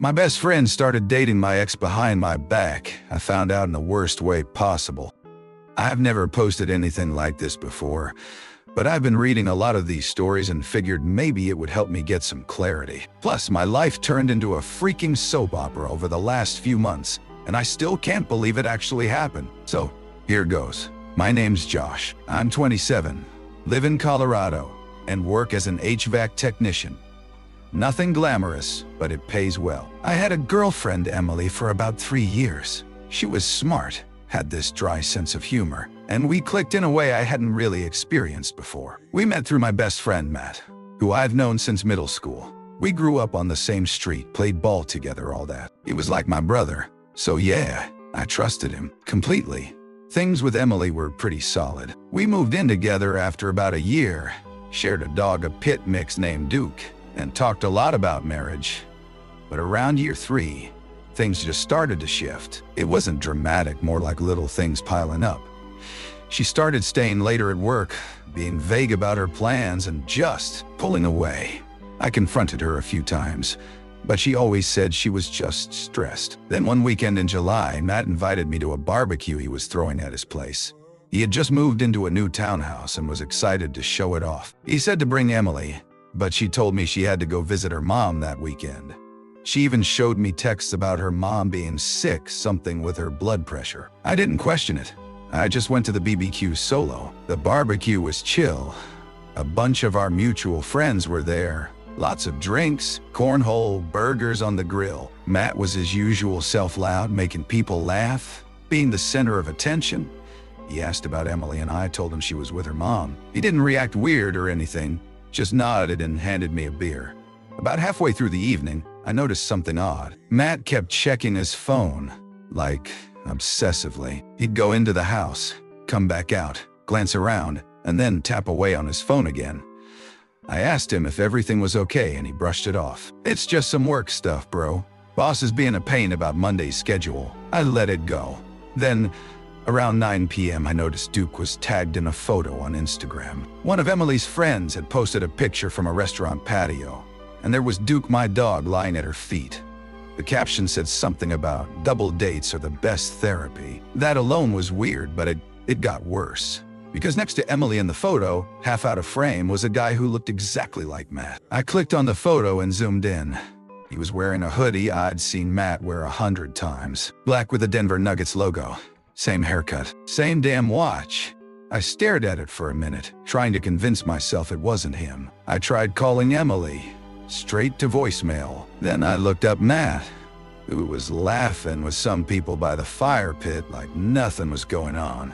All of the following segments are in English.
My best friend started dating my ex behind my back. I found out in the worst way possible. I've never posted anything like this before, but I've been reading a lot of these stories and figured maybe it would help me get some clarity. Plus, my life turned into a freaking soap opera over the last few months, and I still can't believe it actually happened. So, here goes. My name's Josh. I'm 27, live in Colorado, and work as an HVAC technician. Nothing glamorous, but it pays well. I had a girlfriend, Emily, for about 3 years. She was smart, had this dry sense of humor, and we clicked in a way I hadn't really experienced before. We met through my best friend, Matt, who I've known since middle school. We grew up on the same street, played ball together, all that. He was like my brother, so yeah, I trusted him completely. Things with Emily were pretty solid. We moved in together after about a year, shared a dog, a pit mix named Duke, and talked a lot about marriage. But around year 3, things just started to shift. It wasn't dramatic, more like little things piling up. She started staying later at work, being vague about her plans, and just pulling away. I confronted her a few times, but she always said she was just stressed. Then one weekend in July, Matt invited me to a barbecue he was throwing at his place. He had just moved into a new townhouse and was excited to show it off. He said to bring Emily, but she told me she had to go visit her mom that weekend. She even showed me texts about her mom being sick, something with her blood pressure. I didn't question it. I just went to the BBQ solo. The barbecue was chill. A bunch of our mutual friends were there. Lots of drinks, cornhole, burgers on the grill. Matt was his usual self, loud, making people laugh, being the center of attention. He asked about Emily and I told him she was with her mom. He didn't react weird or anything, just nodded and handed me a beer. About halfway through the evening, I noticed something odd. Matt kept checking his phone, like obsessively. He'd go into the house, come back out, glance around, and then tap away on his phone again. I asked him if everything was okay and he brushed it off. "It's just some work stuff, bro. Boss is being a pain about Monday's schedule." I let it go. Then, around 9 p.m., I noticed Duke was tagged in a photo on Instagram. One of Emily's friends had posted a picture from a restaurant patio, and there was Duke, my dog, lying at her feet. The caption said something about double dates are the best therapy. That alone was weird, but it got worse. Because next to Emily in the photo, half out of frame, was a guy who looked exactly like Matt. I clicked on the photo and zoomed in. He was wearing a hoodie I'd seen Matt wear 100 times. Black with a Denver Nuggets logo. Same haircut. Same damn watch. I stared at it for a minute, trying to convince myself it wasn't him. I tried calling Emily. Straight to voicemail. Then I looked up Matt, who was laughing with some people by the fire pit like nothing was going on.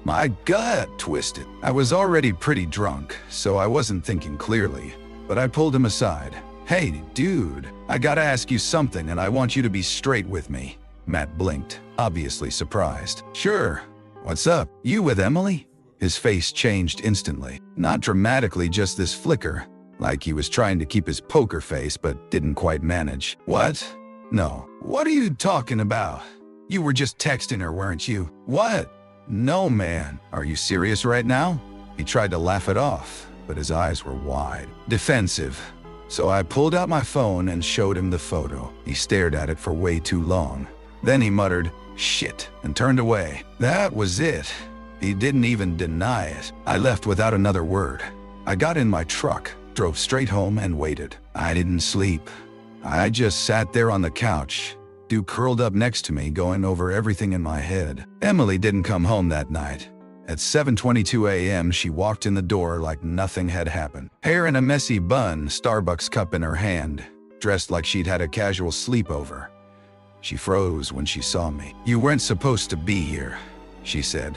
My gut twisted. I was already pretty drunk, so I wasn't thinking clearly, but I pulled him aside. "Hey, dude, I gotta ask you something and I want you to be straight with me." Matt blinked, obviously surprised. "Sure. What's up? You with Emily?" His face changed instantly. Not dramatically, just this flicker, like he was trying to keep his poker face but didn't quite manage. "What? No. What are you talking about? You were just texting her, weren't you?" "What? No, man. Are you serious right now?" He tried to laugh it off, but his eyes were wide, defensive. So I pulled out my phone and showed him the photo. He stared at it for way too long. Then he muttered, "Shit," and turned away. That was it. He didn't even deny it. I left without another word. I got in my truck, drove straight home, and waited. I didn't sleep. I just sat there on the couch, Duke curled up next to me, going over everything in my head. Emily didn't come home that night. At 7:22 a.m., she walked in the door like nothing had happened. Hair in a messy bun, Starbucks cup in her hand, dressed like she'd had a casual sleepover. She froze when she saw me. "You weren't supposed to be here," she said.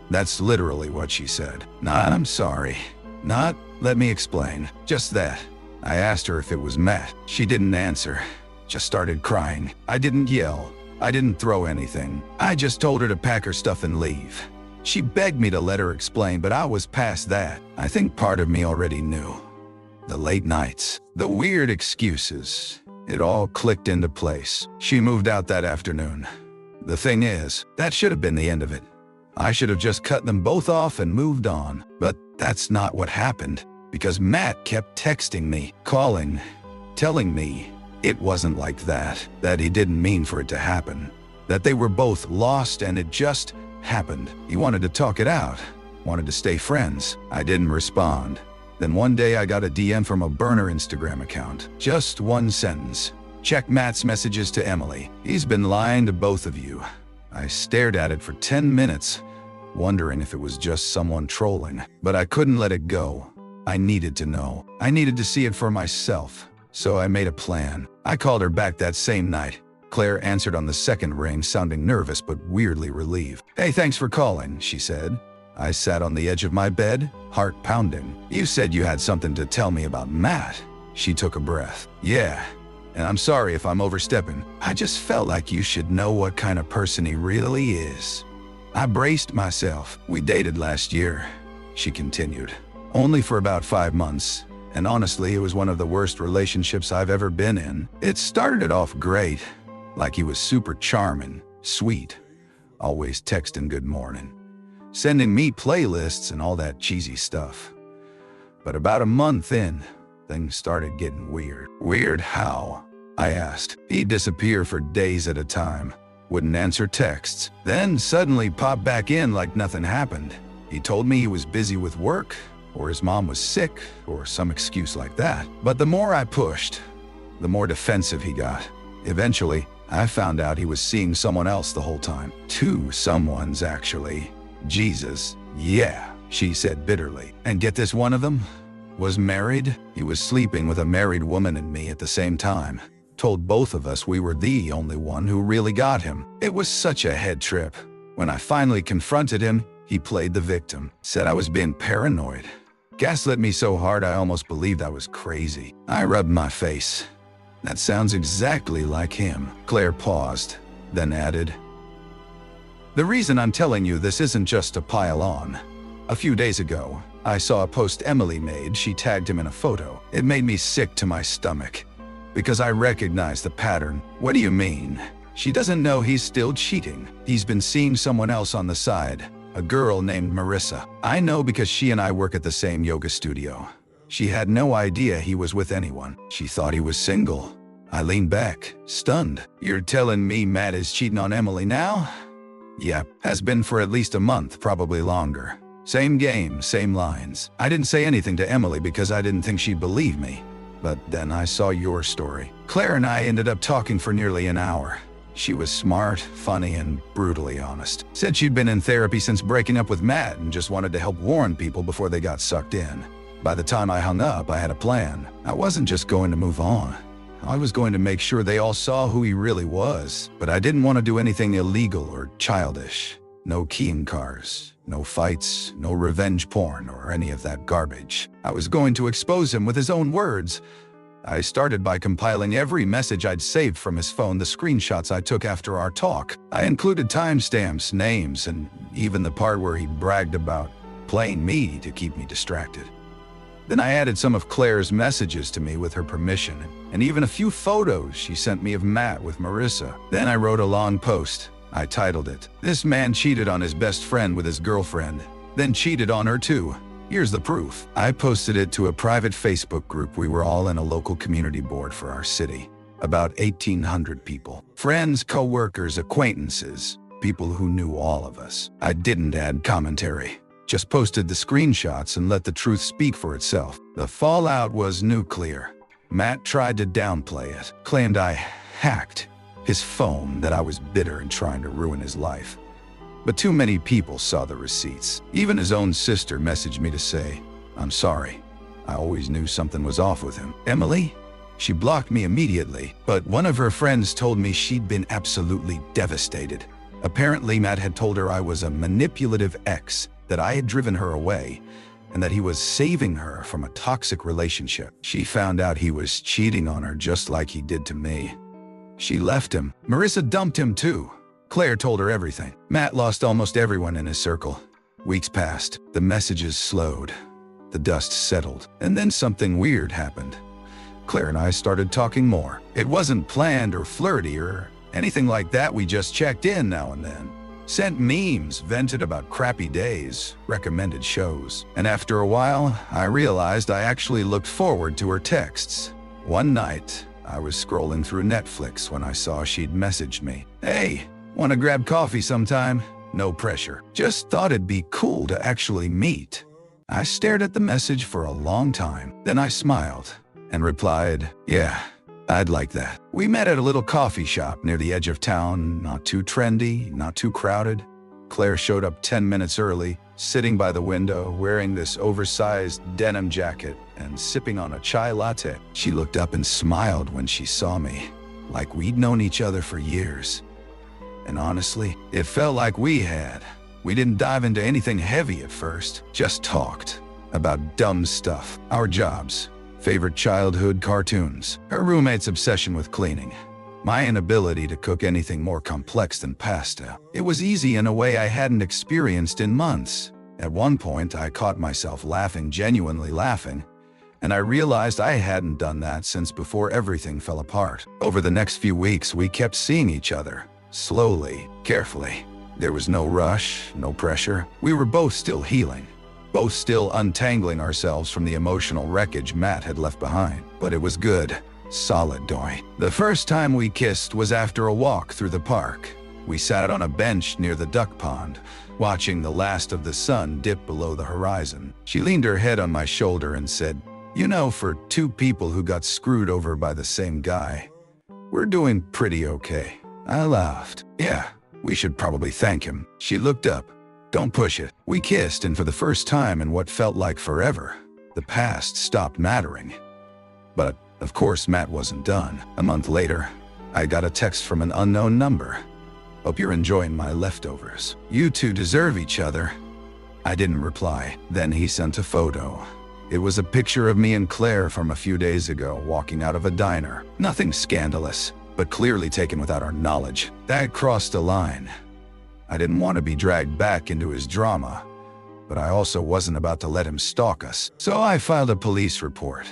That's literally what she said. "Nah, I'm sorry. Not, let me explain. Just that." I asked her if it was Matt. She didn't answer. Just started crying. I didn't yell. I didn't throw anything. I just told her to pack her stuff and leave. She begged me to let her explain, but I was past that. I think part of me already knew. The late nights, the weird excuses, it all clicked into place. She moved out that afternoon. The thing is, that should have been the end of it. I should have just cut them both off and moved on. But that's not what happened, because Matt kept texting me, calling, telling me It wasn't like that, that he didn't mean for it to happen, that they were both lost and it just happened. He wanted to talk it out, wanted to stay friends. I didn't respond. Then one day I got a DM from a burner Instagram account. Just one sentence. Check Matt's messages to Emily. He's been lying to both of you. I stared at it for 10 minutes, wondering if it was just someone trolling. But I couldn't let it go. I needed to know. I needed to see it for myself. So I made a plan. I called her back that same night. Claire answered on the second ring, sounding nervous but weirdly relieved. "Hey, thanks for calling," she said. I sat on the edge of my bed, heart pounding. "You said you had something to tell me about Matt." She took a breath. "Yeah, and I'm sorry if I'm overstepping. I just felt like you should know what kind of person he really is." I braced myself. "We dated last year," she continued. "Only for about 5 months. And honestly, it was one of the worst relationships I've ever been in. It started off great, like he was super charming, sweet, always texting good morning, sending me playlists and all that cheesy stuff. But about a month in, things started getting weird." "Weird how?" I asked. "He'd disappear for days at a time, wouldn't answer texts, then suddenly pop back in like nothing happened. He told me he was busy with work, or his mom was sick, or some excuse like that. But the more I pushed, the more defensive he got. Eventually, I found out he was seeing someone else the whole time. 2 someones, actually. Jesus, yeah," she said bitterly. "And get this, one of them was married. He was sleeping with a married woman and me at the same time. Told both of us we were the only one who really got him. It was such a head trip. When I finally confronted him, he played the victim. Said I was being paranoid. Gaslit me so hard I almost believed I was crazy." I rubbed my face. "That sounds exactly like him." Claire paused, then added, "The reason I'm telling you this isn't just to pile on. A few days ago, I saw a post Emily made. She tagged him in a photo. It made me sick to my stomach, because I recognized the pattern." "What do you mean?" "She doesn't know he's still cheating. He's been seeing someone else on the side. A girl named Marissa. I know because she and I work at the same yoga studio. She had no idea he was with anyone. She thought he was single." I leaned back, stunned. "You're telling me Matt is cheating on Emily now?" "Yep, has been for at least a month, probably longer. Same game, same lines. I didn't say anything to Emily because I didn't think she'd believe me. But then I saw your story." Claire and I ended up talking for nearly an hour. She was smart, funny, and brutally honest. Said she'd been in therapy since breaking up with Matt and just wanted to help warn people before they got sucked in. By the time I hung up, I had a plan. I wasn't just going to move on. I was going to make sure they all saw who he really was. But I didn't want to do anything illegal or childish. No keying cars, no fights, no revenge porn, or any of that garbage. I was going to expose him with his own words. I started by compiling every message I'd saved from his phone, the screenshots I took after our talk. I included timestamps, names, and even the part where he bragged about playing me to keep me distracted. Then I added some of Claire's messages to me with her permission, and even a few photos she sent me of Matt with Marissa. Then I wrote a long post. I titled it, "This man cheated on his best friend with his girlfriend, then cheated on her too. Here's the proof." I posted it to a private Facebook group. We were all in a local community board for our city. About 1,800 people. Friends, co-workers, acquaintances, people who knew all of us. I didn't add commentary. Just posted the screenshots and let the truth speak for itself. The fallout was nuclear. Matt tried to downplay it, claimed I hacked his phone, that I was bitter and trying to ruin his life. But too many people saw the receipts. Even his own sister messaged me to say, "I'm sorry. I always knew something was off with him." Emily? She blocked me immediately, but one of her friends told me she'd been absolutely devastated. Apparently, Matt had told her I was a manipulative ex, that I had driven her away, and that he was saving her from a toxic relationship. She found out he was cheating on her just like he did to me. She left him. Marissa dumped him too. Claire told her everything. Matt lost almost everyone in his circle. Weeks passed. The messages slowed. The dust settled. And then something weird happened. Claire and I started talking more. It wasn't planned or flirty or anything like that. We just checked in now and then. Sent memes, vented about crappy days, recommended shows. And after a while, I realized I actually looked forward to her texts. One night, I was scrolling through Netflix when I saw she'd messaged me. Hey, wanna grab coffee sometime? No pressure. Just thought it'd be cool to actually meet. I stared at the message for a long time. Then I smiled and replied, yeah, I'd like that. We met at a little coffee shop near the edge of town, not too trendy, not too crowded. Claire showed up 10 minutes early, sitting by the window, wearing this oversized denim jacket and sipping on a chai latte. She looked up and smiled when she saw me, like we'd known each other for years. And honestly, it felt like we had. We didn't dive into anything heavy at first, just talked about dumb stuff, our jobs, favorite childhood cartoons, her roommate's obsession with cleaning, my inability to cook anything more complex than pasta. It was easy in a way I hadn't experienced in months. At one point, I caught myself laughing, genuinely laughing, and I realized I hadn't done that since before everything fell apart. Over the next few weeks, we kept seeing each other, slowly, carefully. There was no rush, no pressure. We were both still healing, both still untangling ourselves from the emotional wreckage Matt had left behind. But it was good. Solid joy. The first time we kissed was after a walk through the park. We sat on a bench near the duck pond, watching the last of the sun dip below the horizon. She leaned her head on my shoulder and said, you know, for two people who got screwed over by the same guy, we're doing pretty okay. I laughed. Yeah, we should probably thank him. She looked up. Don't push it. We kissed, and for the first time in what felt like forever, the past stopped mattering. But of course, Matt wasn't done. A month later, I got a text from an unknown number. Hope you're enjoying my leftovers. You two deserve each other. I didn't reply. Then he sent a photo. It was a picture of me and Claire from a few days ago, walking out of a diner. Nothing scandalous, but clearly taken without our knowledge. That crossed a line. I didn't want to be dragged back into his drama, but I also wasn't about to let him stalk us. So I filed a police report.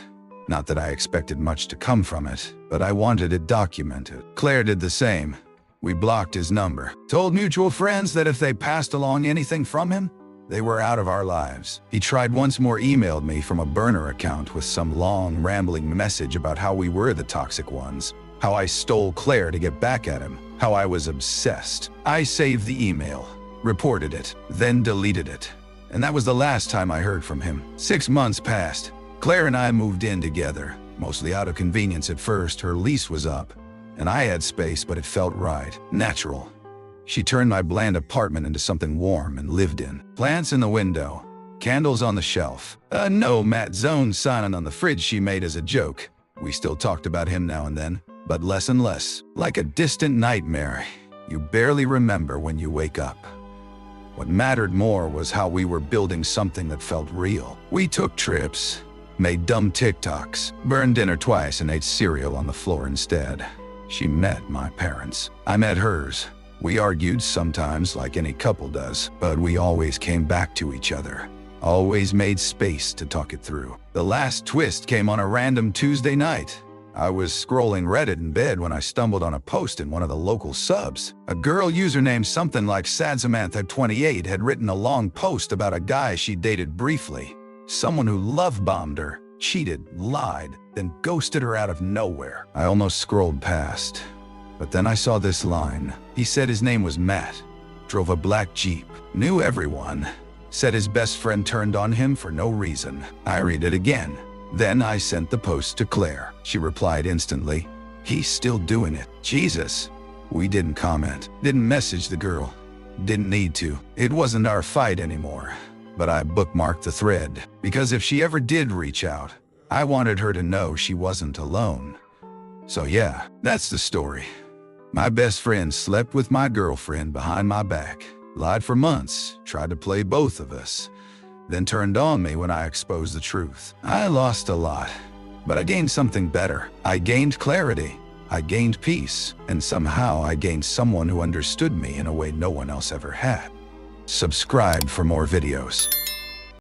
Not that I expected much to come from it, but I wanted it documented. Claire did the same. We blocked his number, told mutual friends that if they passed along anything from him, they were out of our lives. He tried once more, emailed me from a burner account with some long, rambling message about how we were the toxic ones, how I stole Claire to get back at him, how I was obsessed. I saved the email, reported it, then deleted it. And that was the last time I heard from him. 6 months passed. Claire and I moved in together, mostly out of convenience at first. Her lease was up, and I had space, but it felt right, natural. She turned my bland apartment into something warm and lived in. Plants in the window, candles on the shelf, a no Matt Zone sign on the fridge she made as a joke. We still talked about him now and then, but less and less. Like a distant nightmare, you barely remember when you wake up. What mattered more was how we were building something that felt real. We took trips, made dumb TikToks, burned dinner twice and ate cereal on the floor instead. She met my parents. I met hers. We argued sometimes like any couple does, but we always came back to each other. Always made space to talk it through. The last twist came on a random Tuesday night. I was scrolling Reddit in bed when I stumbled on a post in one of the local subs. A girl username something like SadSamantha28 had written a long post about a guy she dated briefly. Someone who love-bombed her, cheated, lied, then ghosted her out of nowhere. I almost scrolled past, but then I saw this line. He said his name was Matt, drove a black Jeep, knew everyone, said his best friend turned on him for no reason. I read it again. Then I sent the post to Claire. She replied instantly, he's still doing it. Jesus. We didn't comment, didn't message the girl, didn't need to. It wasn't our fight anymore. But I bookmarked the thread, because if she ever did reach out, I wanted her to know she wasn't alone. So yeah, that's the story. My best friend slept with my girlfriend behind my back, lied for months, tried to play both of us, then turned on me when I exposed the truth. I lost a lot, but I gained something better. I gained clarity, I gained peace, and somehow I gained someone who understood me in a way no one else ever had. Subscribe for more videos.